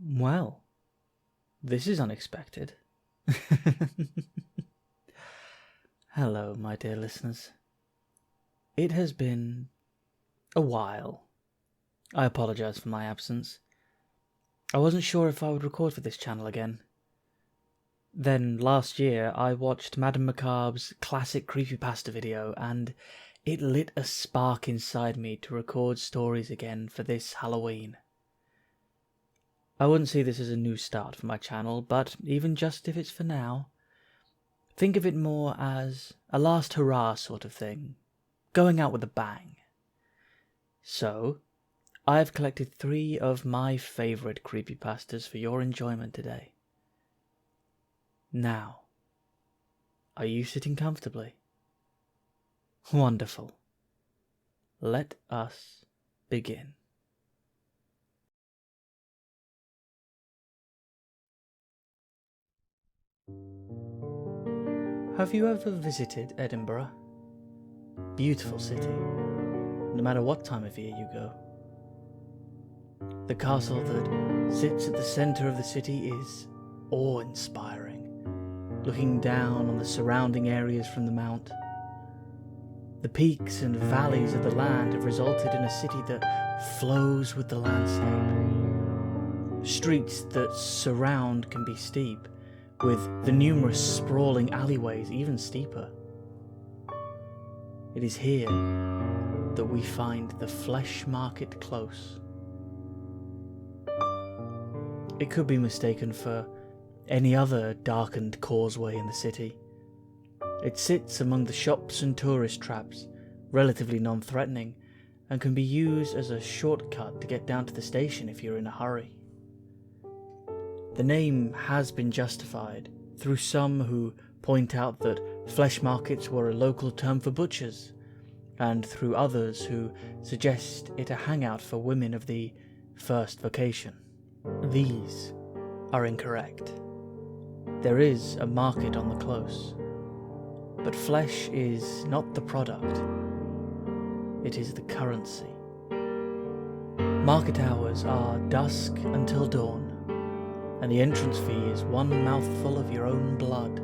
Well, this is unexpected. Hello, my dear listeners. It has been a while. I apologise for my absence. I wasn't sure if I would record for this channel again. Then, last year, I watched Madame Macabre's classic Creepypasta video, and it lit a spark inside me to record stories again for this Halloween. I wouldn't see this as a new start for my channel, but even just if it's for now, think of it more as a last hurrah sort of thing, going out with a bang. So, I've collected 3 of my favourite creepypastas for your enjoyment today. Now, are you sitting comfortably? Wonderful. Let us begin. Have you ever visited Edinburgh? Beautiful city, no matter what time of year you go. The castle that sits at the centre of the city is awe-inspiring, looking down on the surrounding areas from the mount. The peaks and valleys of the land have resulted in a city that flows with the landscape. Streets that surround can be steep, with the numerous sprawling alleyways even steeper. It is here that we find the Flesh Market Close. It could be mistaken for any other darkened causeway in the city. It sits among the shops and tourist traps, relatively non-threatening, and can be used as a shortcut to get down to the station if you're in a hurry. The name has been justified through some who point out that flesh markets were a local term for butchers, and through others who suggest it a hangout for women of the first vocation. These are incorrect. There is a market on the close, but flesh is not the product, it is the currency. Market hours are dusk until dawn, and the entrance fee is 1 mouthful of your own blood.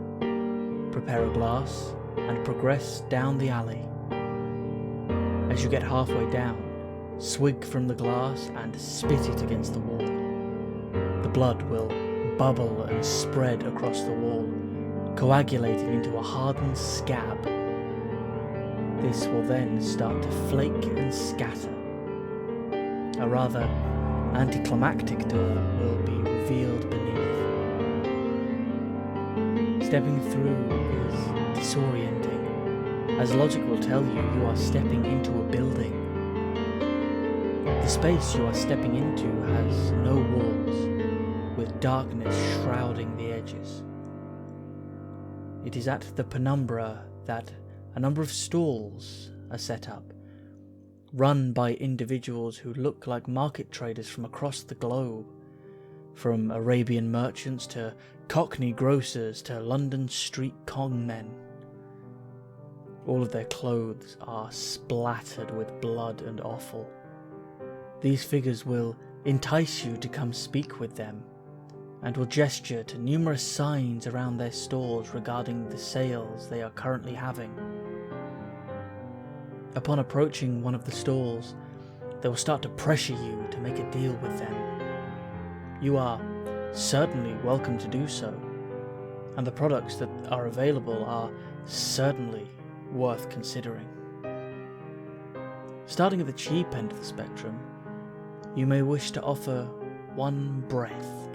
Prepare a glass and progress down the alley. As you get halfway down, swig from the glass and spit it against the wall. The blood will bubble and spread across the wall, coagulating into a hardened scab. This will then start to flake and scatter. A rather anticlimactic door will be revealed beneath. Stepping through is disorienting, as logic will tell you you are stepping into a building. The space you are stepping into has no walls, with darkness shrouding the edges. It is at the penumbra that a number of stalls are set up, run by individuals who look like market traders from across the globe, from Arabian merchants to Cockney grocers to London street con men. All of their clothes are splattered with blood and offal. These figures will entice you to come speak with them, and will gesture to numerous signs around their stalls regarding the sales they are currently having. Upon approaching one of the stalls, they will start to pressure you to make a deal with them. You are certainly welcome to do so, and the products that are available are certainly worth considering. Starting at the cheap end of the spectrum, you may wish to offer one breath.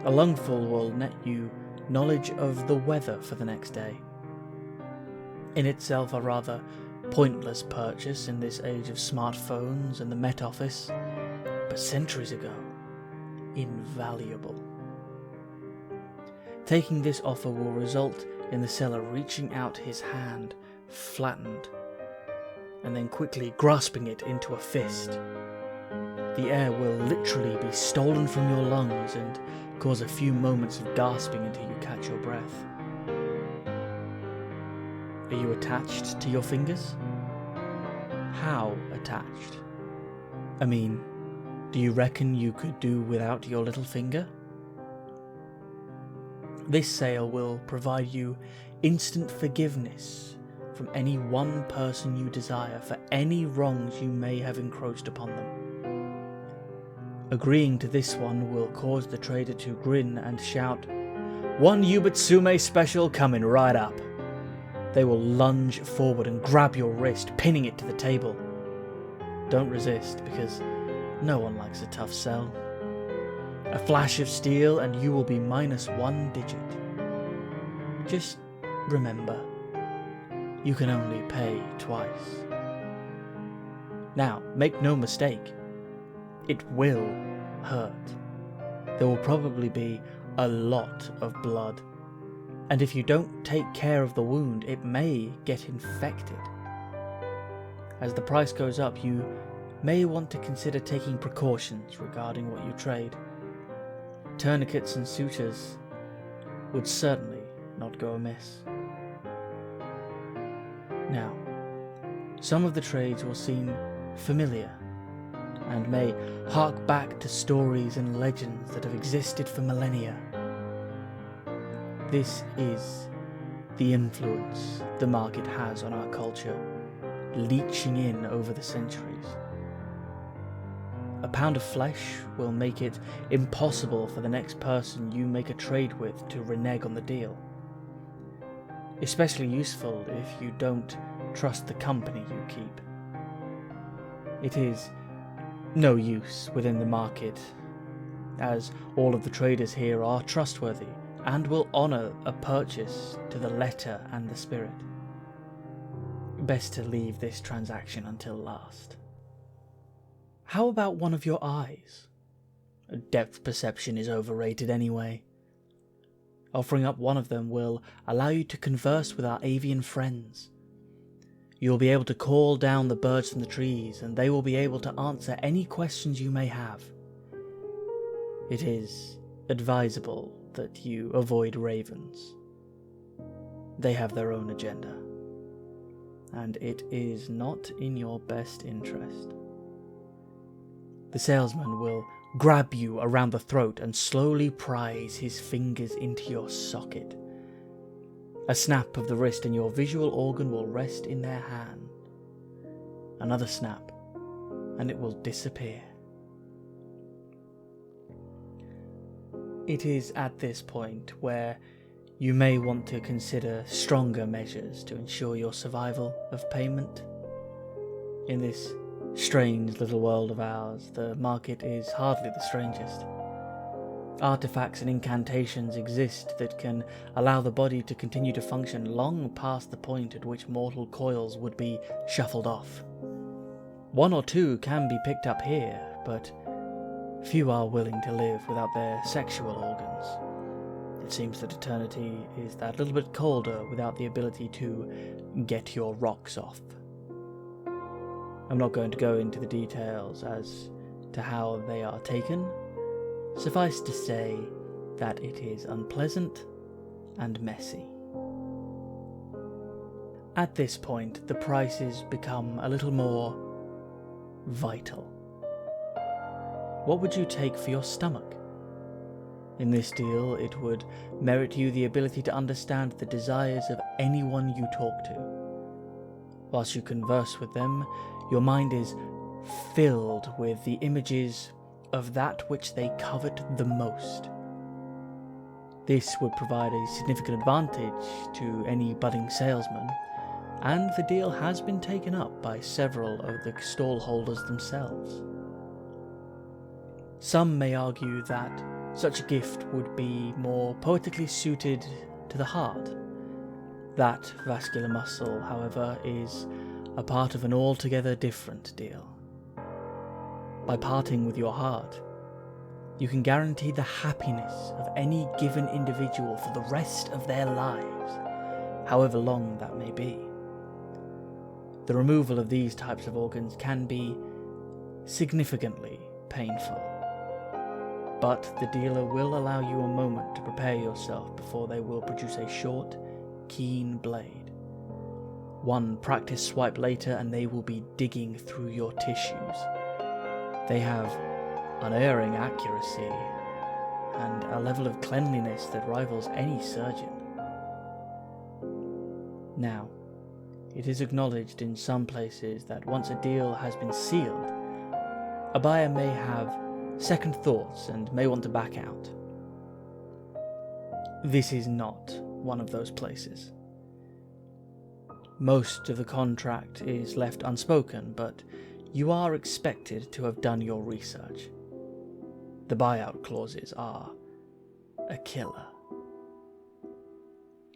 A lungful will net you knowledge of the weather for the next day. In itself a rather pointless purchase in this age of smartphones and the Met Office, but centuries ago, invaluable. Taking this offer will result in the seller reaching out his hand, flattened, and then quickly grasping it into a fist. The air will literally be stolen from your lungs and cause a few moments of gasping until you catch your breath. Are you attached to your fingers? How attached? I mean, Do you reckon you could do without your little finger? This sale will provide you instant forgiveness from any one person you desire for any wrongs you may have encroached upon them. Agreeing to this one will cause the trader to grin and shout, "One Yubitsume special coming right up." They will lunge forward and grab your wrist, pinning it to the table. Don't resist, because no one likes a tough sell. A flash of steel and you will be minus 1 digit. Just remember, you can only pay twice. Now, make no mistake, it will hurt. There will probably be a lot of blood, and if you don't take care of the wound, it may get infected. As the price goes up, you may want to consider taking precautions regarding what you trade. Tourniquets and sutures would certainly not go amiss. Now, some of the trades will seem familiar and may hark back to stories and legends that have existed for millennia. This is the influence the market has on our culture, leeching in over the centuries. A pound of flesh will make it impossible for the next person you make a trade with to renege on the deal. Especially useful if you don't trust the company you keep. It is no use within the market, as all of the traders here are trustworthy and will honour a purchase to the letter and the spirit. Best to leave this transaction until last. How about one of your eyes? Depth perception is overrated anyway. Offering up one of them will allow you to converse with our avian friends. You will be able to call down the birds from the trees, and they will be able to answer any questions you may have. It is advisable that you avoid ravens. They have their own agenda, and it is not in your best interest. The salesman will grab you around the throat and slowly prise his fingers into your socket. A snap of the wrist and your visual organ will rest in their hand. Another snap, and it will disappear. It is at this point where you may want to consider stronger measures to ensure your survival of payment. In this strange little world of ours, the market is hardly the strangest. Artifacts and incantations exist that can allow the body to continue to function long past the point at which mortal coils would be shuffled off. One or two can be picked up here, but few are willing to live without their sexual organs. It seems that eternity is that little bit colder without the ability to get your rocks off. I'm not going to go into the details as to how they are taken. Suffice to say that it is unpleasant and messy. At this point, the prices become a little more vital. What would you take for your stomach? In this deal, it would merit you the ability to understand the desires of anyone you talk to. Whilst you converse with them, your mind is filled with the images of that which they covet the most. This would provide a significant advantage to any budding salesman, and the deal has been taken up by several of the stall holders themselves. Some may argue that such a gift would be more poetically suited to the heart. That vascular muscle, however, is a part of an altogether different deal. By parting with your heart, you can guarantee the happiness of any given individual for the rest of their lives, however long that may be. The removal of these types of organs can be significantly painful, but the dealer will allow you a moment to prepare yourself before they will produce a short, keen blade. One practice swipe later and they will be digging through your tissues. They have unerring accuracy, and a level of cleanliness that rivals any surgeon. Now, it is acknowledged in some places that once a deal has been sealed, a buyer may have second thoughts and may want to back out. This is not one of those places. Most of the contract is left unspoken, but you are expected to have done your research. The buyout clauses are a killer.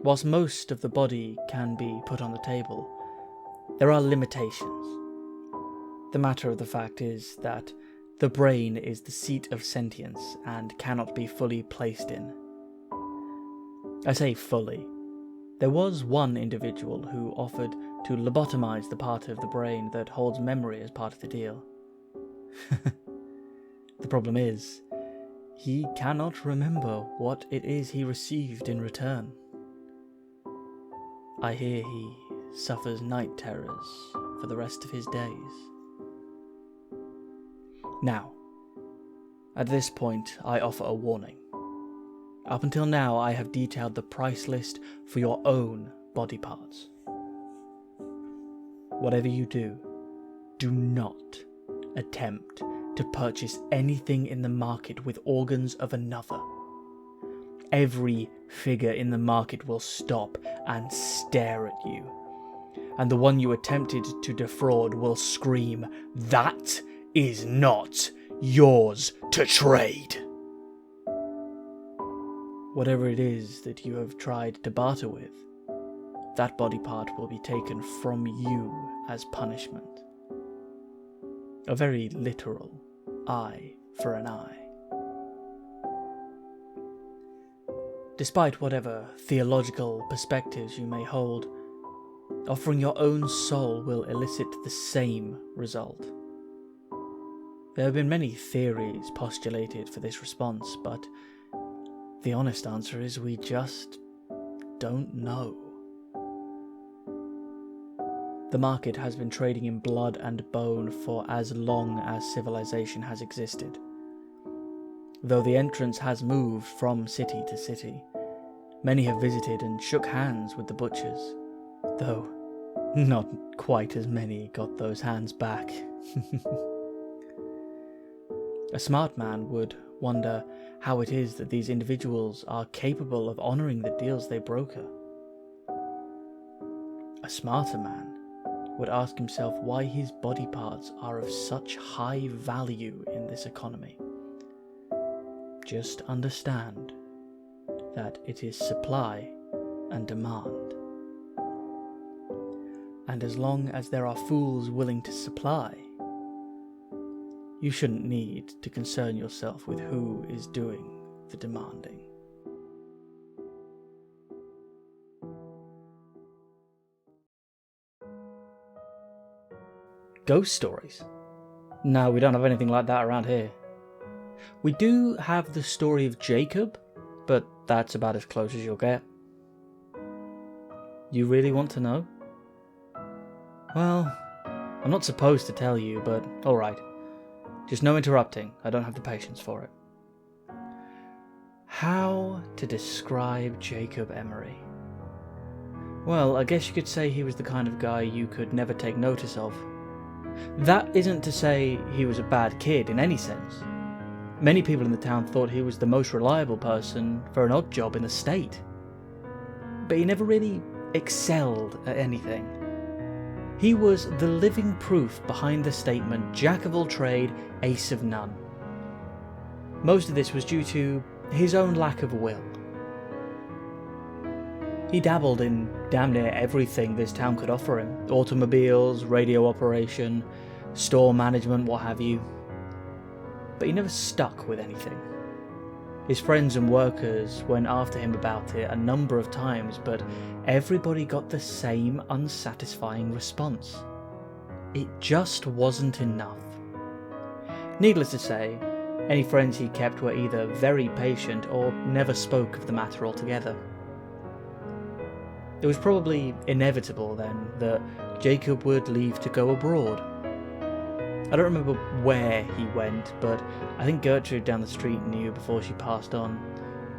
Whilst most of the body can be put on the table, there are limitations. The matter of the fact is that the brain is the seat of sentience and cannot be fully placed in. I say fully. There was one individual who offered to lobotomize the part of the brain that holds memory as part of the deal. The problem is, he cannot remember what it is he received in return. I hear he suffers night terrors for the rest of his days. Now, at this point, I offer a warning. Up until now, I have detailed the price list for your own body parts. Whatever you do, do not attempt to purchase anything in the market with organs of another. Every figure in the market will stop and stare at you, and the one you attempted to defraud will scream, "That is not yours to trade." Whatever it is that you have tried to barter with, that body part will be taken from you as punishment. A very literal eye for an eye. Despite whatever theological perspectives you may hold, offering your own soul will elicit the same result. There have been many theories postulated for this response, but the honest answer is we just don't know. The market has been trading in blood and bone for as long as civilization has existed. Though the entrance has moved from city to city, many have visited and shook hands with the butchers, though not quite as many got those hands back. A smart man would wonder how it is that these individuals are capable of honouring the deals they broker. A smarter man would ask himself why his body parts are of such high value in this economy. Just understand that it is supply and demand. And as long as there are fools willing to supply, you shouldn't need to concern yourself with who is doing the demanding. Ghost stories? No, we don't have anything like that around here. We do have the story of Jacob, but that's about as close as you'll get. You really want to know? Well, I'm not supposed to tell you, but alright. Just no interrupting, I don't have the patience for it. How to describe Jacob Emery? Well, I guess you could say he was the kind of guy you could never take notice of. That isn't to say he was a bad kid in any sense. Many people in the town thought he was the most reliable person for an odd job in the state. But he never really excelled at anything. He was the living proof behind the statement, "Jack of all trade, ace of none." Most of this was due to his own lack of will. He dabbled in damn near everything this town could offer him. Automobiles, radio operation, store management, what have you. But he never stuck with anything. His friends and workers went after him about it a number of times, but everybody got the same unsatisfying response. It just wasn't enough. Needless to say, any friends he kept were either very patient or never spoke of the matter altogether. It was probably inevitable then that Jacob would leave to go abroad. I don't remember where he went, but I think Gertrude down the street knew before she passed on.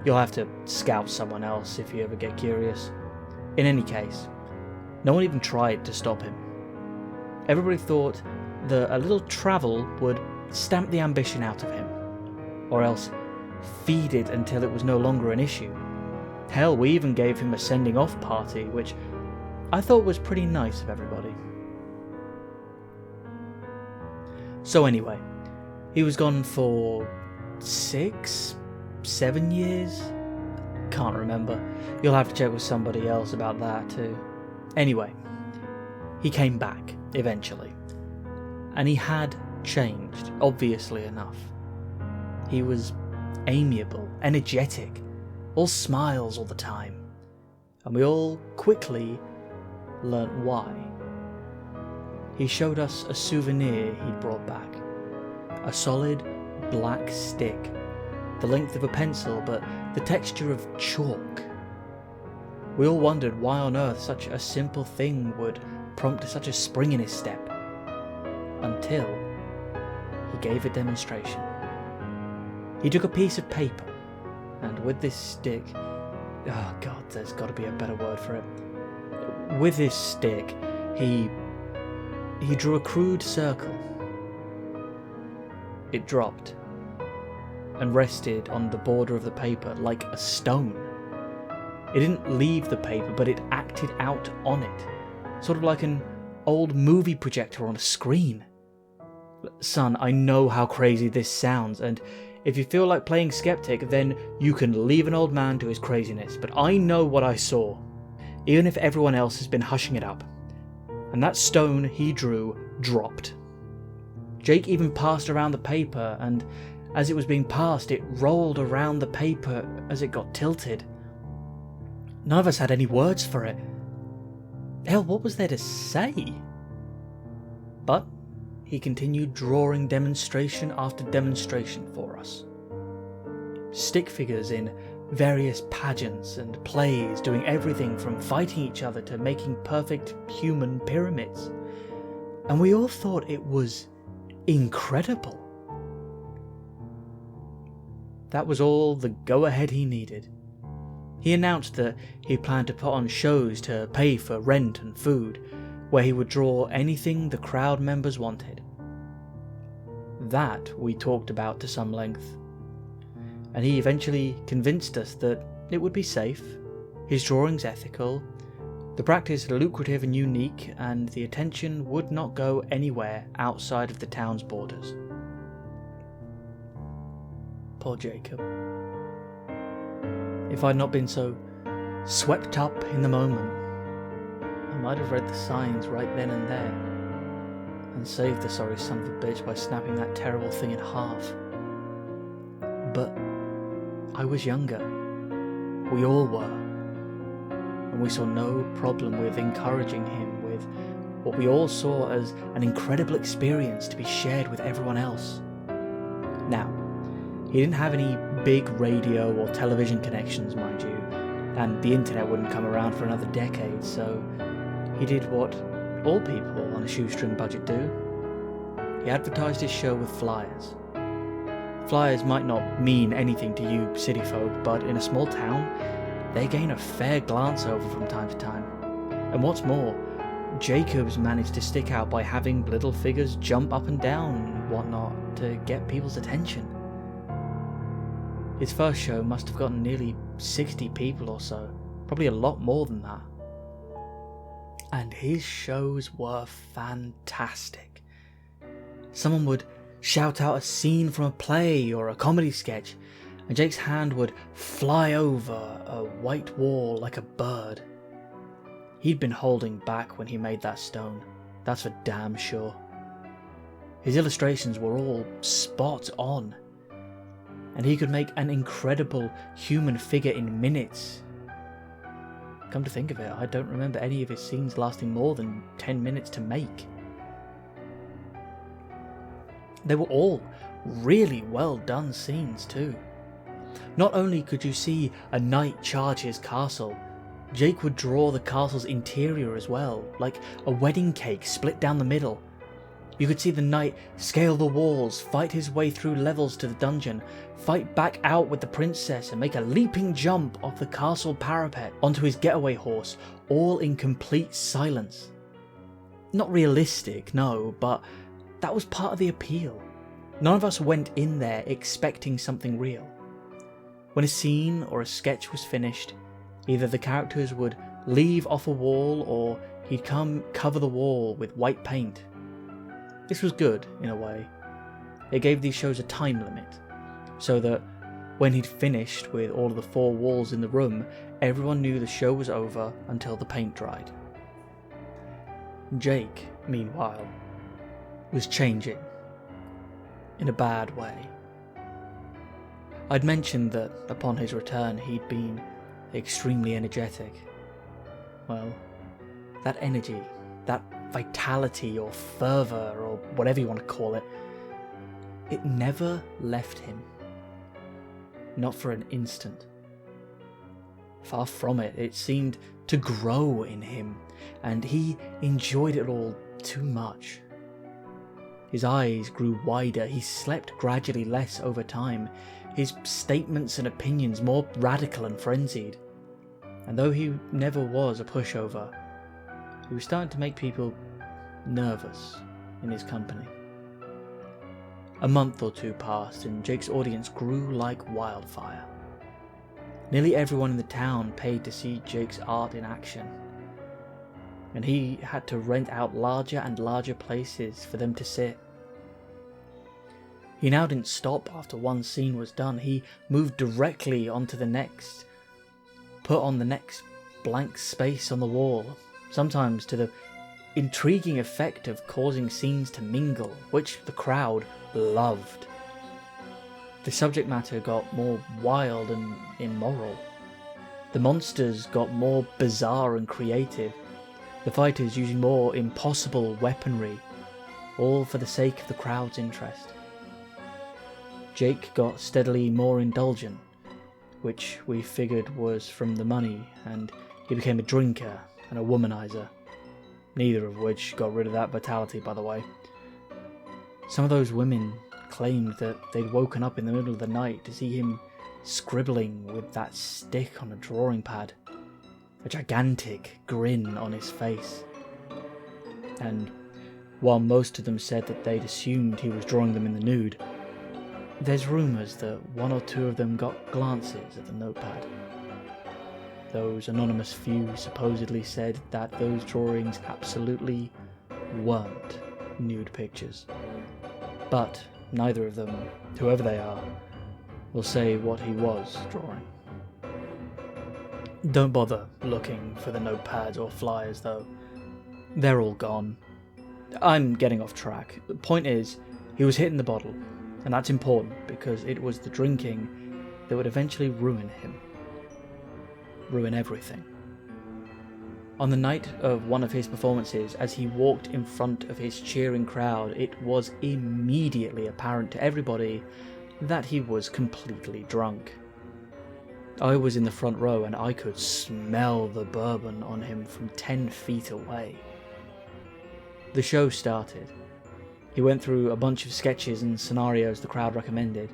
You'll have to scout someone else if you ever get curious. In any case, no one even tried to stop him. Everybody thought that a little travel would stamp the ambition out of him, or else feed it until it was no longer an issue. Hell, we even gave him a sending off party, which I thought was pretty nice of everybody. So anyway, he was gone for 6, 7 years? Can't remember. You'll have to check with somebody else about that too. Anyway, he came back, eventually. And he had changed, obviously enough. He was amiable, energetic, all smiles all the time. And we all quickly learnt why. He showed us a souvenir he'd brought back. A solid black stick, the length of a pencil but the texture of chalk. We all wondered why on earth such a simple thing would prompt such a spring in his step. Until he gave a demonstration. He took a piece of paper, and with this stick... Oh god, there's got to be a better word for it. With this stick, he drew a crude circle. It dropped and rested on the border of the paper like a stone. It didn't leave the paper, but it acted out on it, sort of like an old movie projector on a screen. Son, I know how crazy this sounds, and if you feel like playing skeptic, then you can leave an old man to his craziness, but I know what I saw, even if everyone else has been hushing it up. And that stone he drew dropped. Jake even passed around the paper, and as it was being passed, it rolled around the paper as it got tilted. None of us had any words for it. Hell, what was there to say? But he continued drawing demonstration after demonstration for us. Stick figures in various pageants and plays, doing everything from fighting each other to making perfect human pyramids. And we all thought it was incredible. That was all the go-ahead he needed. He announced that he planned to put on shows to pay for rent and food, where he would draw anything the crowd members wanted. That we talked about to some length, and he eventually convinced us that it would be safe, his drawings ethical, the practice lucrative and unique, and the attention would not go anywhere outside of the town's borders. Poor Jacob. If I'd not been so swept up in the moment, I might have read the signs right then and there, and saved the sorry son of a bitch by snapping that terrible thing in half. But I was younger. We all were. And we saw no problem with encouraging him with what we all saw as an incredible experience to be shared with everyone else. Now, he didn't have any big radio or television connections, mind you, and the internet wouldn't come around for another decade, so he did what all people on a shoestring budget do. He advertised his show with flyers. Flyers might not mean anything to you city folk, but in a small town, they gain a fair glance over from time to time. And what's more, Jacobs managed to stick out by having little figures jump up and down and whatnot to get people's attention. His first show must have gotten nearly 60 people or so, probably a lot more than that. And his shows were fantastic. Someone would shout out a scene from a play or a comedy sketch, and Jake's hand would fly over a white wall like a bird. He'd been holding back when he made that stone, that's for damn sure. His illustrations were all spot on, and he could make an incredible human figure in minutes. Come to think of it, I don't remember any of his scenes lasting more than 10 minutes to make. They were all really well done scenes too. Not only could you see a knight charge his castle, Jake would draw the castle's interior as well, like a wedding cake split down the middle. You could see the knight scale the walls, fight his way through levels to the dungeon, fight back out with the princess and make a leaping jump off the castle parapet onto his getaway horse, all in complete silence. Not realistic, no, but that was part of the appeal. None of us went in there expecting something real. When a scene or a sketch was finished, either the characters would leave off a wall or he'd come cover the wall with white paint. This was good, in a way. It gave these shows a time limit, so that when he'd finished with all of the 4 walls in the room, everyone knew the show was over until the paint dried. Jake, meanwhile, was changing. In a bad way. I'd mentioned that upon his return he'd been extremely energetic. Well, that energy, that vitality or fervour or whatever you want to call it, it never left him. Not for an instant. Far from it, it seemed to grow in him, and he enjoyed it all too much. His eyes grew wider, he slept gradually less over time, his statements and opinions more radical and frenzied. And though he never was a pushover, he was starting to make people nervous in his company. A month or 2 passed and Jake's audience grew like wildfire. Nearly everyone in the town paid to see Jake's art in action, and he had to rent out larger and larger places for them to sit. He now didn't stop after one scene was done, he moved directly onto the next, put on the next blank space on the wall, sometimes to the intriguing effect of causing scenes to mingle, which the crowd loved. The subject matter got more wild and immoral. The monsters got more bizarre and creative, the fighters using more impossible weaponry, all for the sake of the crowd's interest. Jake got steadily more indulgent, which we figured was from the money, and he became a drinker and a womanizer, neither of which got rid of that vitality, by the way. Some of those women claimed that they'd woken up in the middle of the night to see him scribbling with that stick on a drawing pad, a gigantic grin on his face. And while most of them said that they'd assumed he was drawing them in the nude, there's rumours that 1 or 2 of them got glances at the notepad. Those anonymous few supposedly said that those drawings absolutely weren't nude pictures. But neither of them, whoever they are, will say what he was drawing. Don't bother looking for the notepads or flyers though. They're all gone. I'm getting off track. The point is, he was hitting the bottle, and that's important because it was the drinking that would eventually ruin him. Ruin everything. On the night of one of his performances, as he walked in front of his cheering crowd, it was immediately apparent to everybody that he was completely drunk. I was in the front row and I could smell the bourbon on him from 10 feet away. The show started. He went through a bunch of sketches and scenarios the crowd recommended,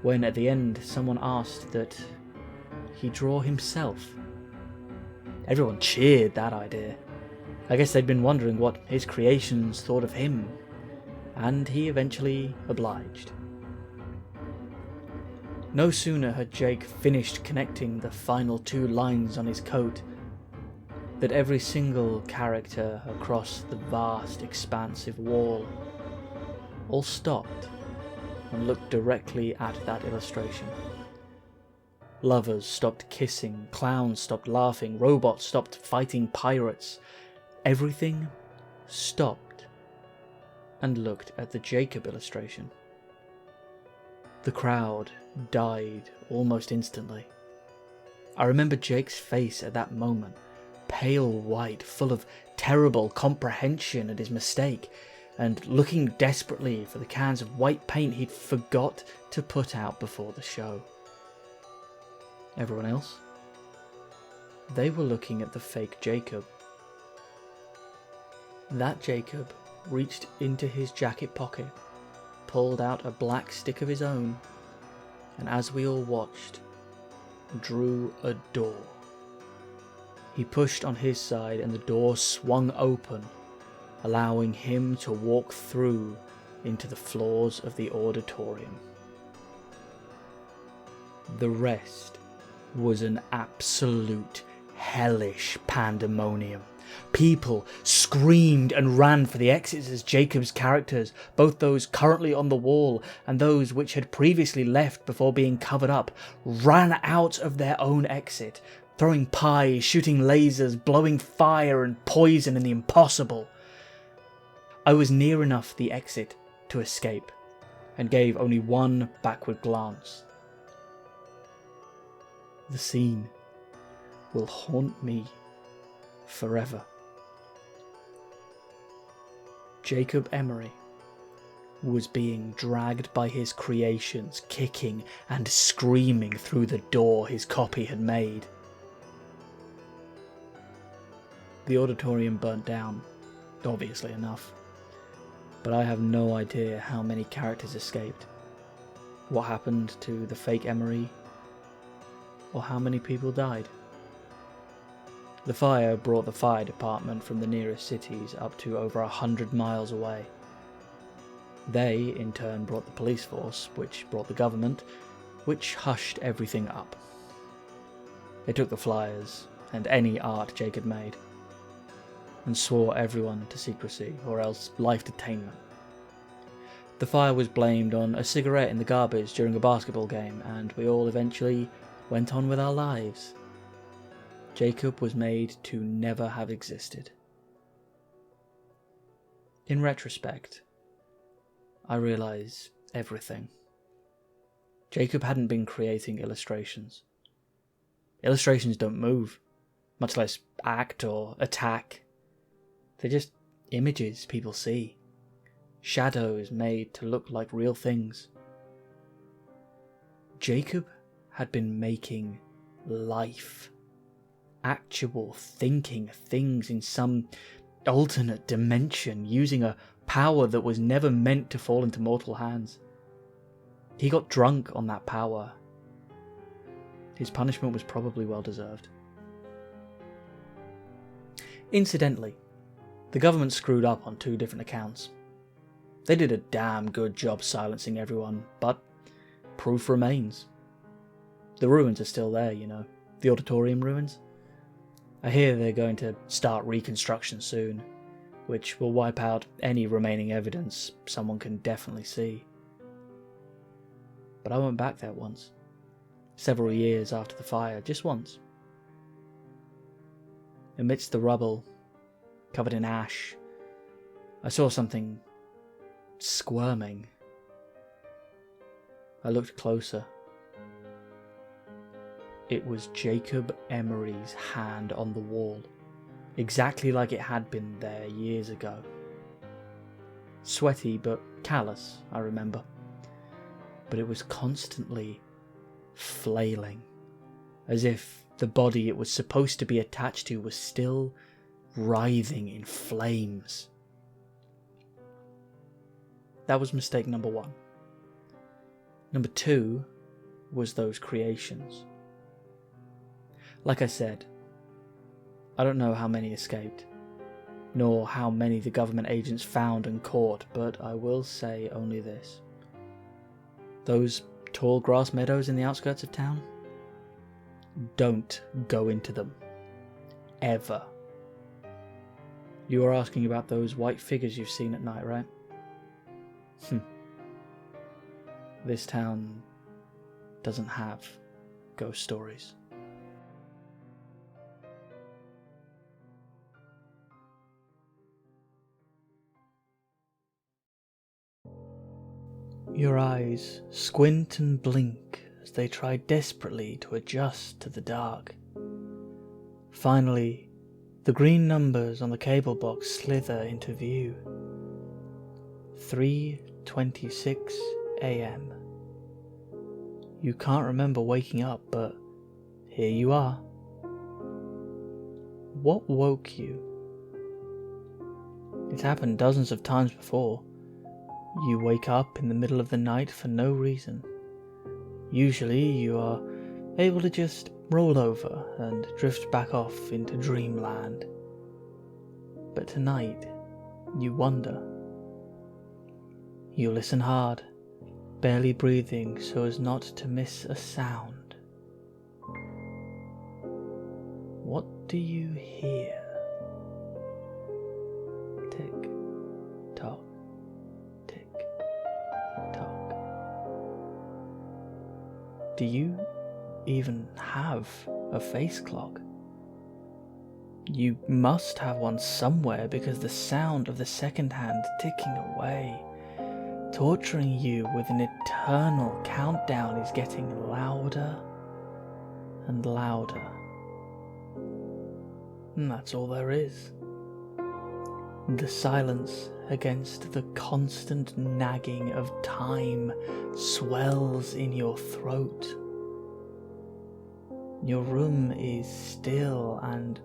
when at the end someone asked that he draw himself. Everyone cheered that idea. I guess they'd been wondering what his creations thought of him, and he eventually obliged. No sooner had Jake finished connecting the final 2 lines on his coat that every single character across the vast expansive wall all stopped and looked directly at that illustration. Lovers stopped kissing, clowns stopped laughing, robots stopped fighting pirates. Everything stopped and looked at the Jacob illustration. The crowd died almost instantly. I remember Jake's face at that moment, pale white, full of terrible comprehension at his mistake, and looking desperately for the cans of white paint he'd forgot to put out before the show. Everyone else? They were looking at the fake Jacob. That Jacob reached into his jacket pocket, pulled out a black stick of his own, and as we all watched, drew a door. He pushed on his side and the door swung open, allowing him to walk through into the floors of the auditorium. The rest was an absolute hellish pandemonium. People screamed and ran for the exits as Jacob's characters, both those currently on the wall and those which had previously left before being covered up, ran out of their own exit, throwing pies, shooting lasers, blowing fire and poison and the impossible. I was near enough the exit to escape, and gave only one backward glance. The scene will haunt me forever. Jacob Emery was being dragged by his creations, kicking and screaming through the door his copy had made. The auditorium burnt down, obviously enough, but I have no idea how many characters escaped, what happened to the fake Emery, or how many people died. The fire brought the fire department from the nearest cities up to over 100 miles away. They, in turn, brought the police force, which brought the government, which hushed everything up. They took the flyers and any art Jake had made, and swore everyone to secrecy or else life detainment. The fire was blamed on a cigarette in the garbage during a basketball game, and we all eventually went on with our lives. Jacob was made to never have existed. In retrospect, I realise everything. Jacob hadn't been creating illustrations. Illustrations don't move, much less act or attack. They're just images people see, shadows made to look like real things. Jacob had been making life, actual thinking things in some alternate dimension, using a power that was never meant to fall into mortal hands. He got drunk on that power. His punishment was probably well deserved. Incidentally, the government screwed up on 2 different accounts. They did a damn good job silencing everyone, but proof remains. The ruins are still there, you know, the auditorium ruins. I hear they're going to start reconstruction soon, which will wipe out any remaining evidence someone can definitely see. But I went back there once, several years after the fire, just once. Amidst the rubble, covered in ash, I saw something squirming. I looked closer. It was Jacob Emery's hand on the wall, exactly like it had been there years ago. Sweaty but callous, I remember. But it was constantly flailing, as if the body it was supposed to be attached to was still writhing in flames. That was mistake number 1. Number 2 was those creations. Like I said, I don't know how many escaped, nor how many the government agents found and caught, but I will say only this. Those tall grass meadows in the outskirts of town? Don't go into them. Ever. You are asking about those white figures you've seen at night, right? This town doesn't have ghost stories. Your eyes squint and blink as they try desperately to adjust to the dark. Finally, the green numbers on the cable box slither into view. 3:26 a.m. You can't remember waking up, but here you are. What woke you? It's happened dozens of times before. You wake up in the middle of the night for no reason. Usually you are able to just roll over and drift back off into dreamland. But tonight, you wonder. You listen hard, barely breathing so as not to miss a sound. What do you hear? Tick, tock, tick, tock. Do you even have a face clock? You must have one somewhere because the sound of the second hand ticking away, torturing you with an eternal countdown, is getting louder and louder. And that's all there is. The silence against the constant nagging of time swells in your throat. Your room is still and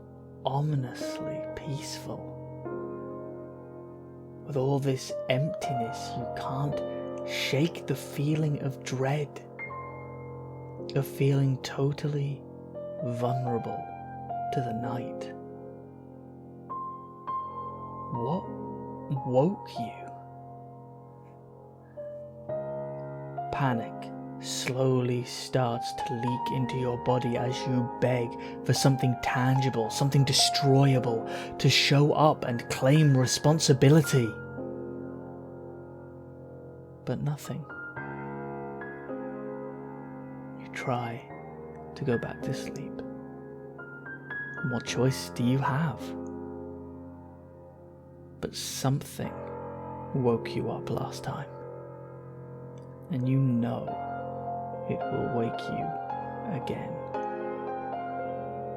ominously peaceful. With all this emptiness, you can't shake the feeling of dread, of feeling totally vulnerable to the night. What woke you? Panic slowly starts to leak into your body as you beg for something tangible, something destroyable, to show up and claim responsibility. But nothing. You try to go back to sleep. What choice do you have? But something woke you up last time, and you know it will wake you again.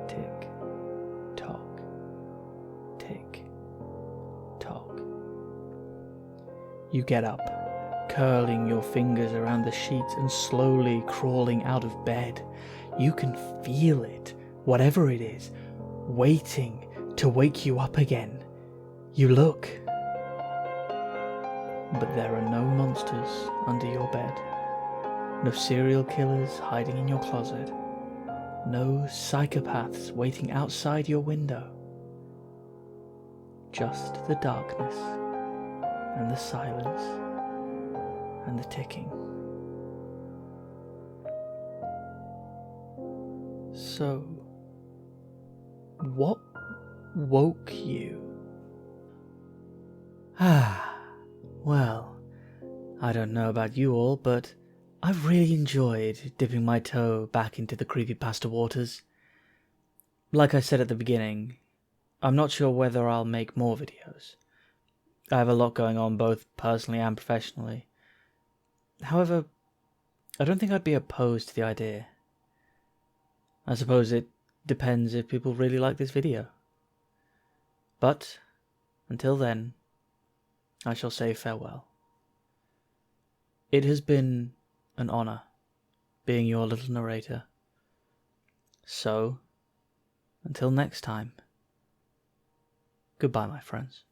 Tick, tock, tick, tock. You get up, curling your fingers around the sheets and slowly crawling out of bed. You can feel it, whatever it is, waiting to wake you up again. You look, but there are no monsters under your bed, no serial killers hiding in your closet, no psychopaths waiting outside your window. Just the darkness and the silence and the ticking. So, what woke you? Well, I don't know about you all, but I've really enjoyed dipping my toe back into the Creepypasta waters. Like I said at the beginning, I'm not sure whether I'll make more videos. I have a lot going on both personally and professionally. However, I don't think I'd be opposed to the idea. I suppose it depends if people really like this video. But, until then, I shall say farewell. It has been an honor being your little narrator. So, until next time, goodbye, my friends.